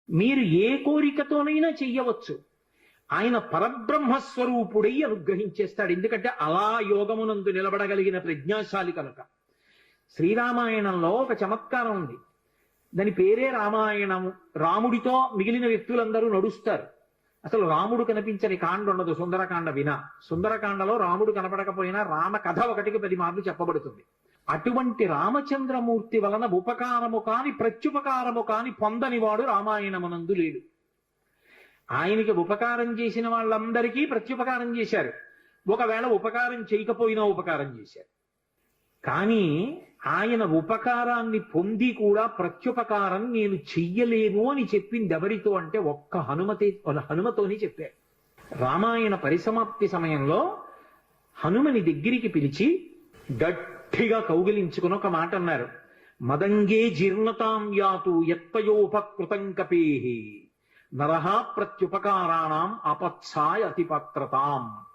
మీరు ఏ కోరికతోనైనా చెయ్యవచ్చు. ఆయన పరబ్రహ్మస్వరూపుడై అనుగ్రహించేస్తాడు. ఎందుకంటే అలా యోగమునందు నిలబడగలిగిన ప్రజ్ఞాశాలి కనుక. శ్రీరామాయణంలో ఒక చమత్కారం ఉంది. దాని పేరే రామాయణము. రాముడితో మిగిలిన వ్యక్తులందరూ నడుస్తారు. అసలు రాముడు కనిపించని కాండ ఉండదు సుందరకాండ వినా. సుందరకాండలో రాముడు కనపడకపోయినా రామ కథ ఒకటికి 10 మార్లు చెప్పబడుతుంది. అటువంటి రామచంద్రమూర్తి వలన ఉపకారము కాని ప్రత్యుపకారము కాని పొందనివాడు రామాయణమునందు లేడు. ఆయనకి ఉపకారం చేసిన వాళ్ళందరికీ ప్రత్యుపకారం చేశారు. ఒకవేళ ఉపకారం చేయకపోయినా ఉపకారం చేశారు. కానీ ఆయన ఉపకారాన్ని పొంది కూడా ప్రత్యుపకారం నేను చెయ్యలేను అని చెప్పింది ఎవరితో అంటే ఒక్క హనుమతోని చెప్పాడు. రామాయణ పరిసమాప్తి సమయంలో హనుమని దగ్గరికి పిలిచి గట్టిగా కౌగిలించుకుని ఒక మాట అన్నారు. మదంగే జీర్ణతాం యాతు యత్పయోపకృతం కపేహి నరహ ప్రత్యుపకారాణం ఆపత్సాయ అతిపత్రతాం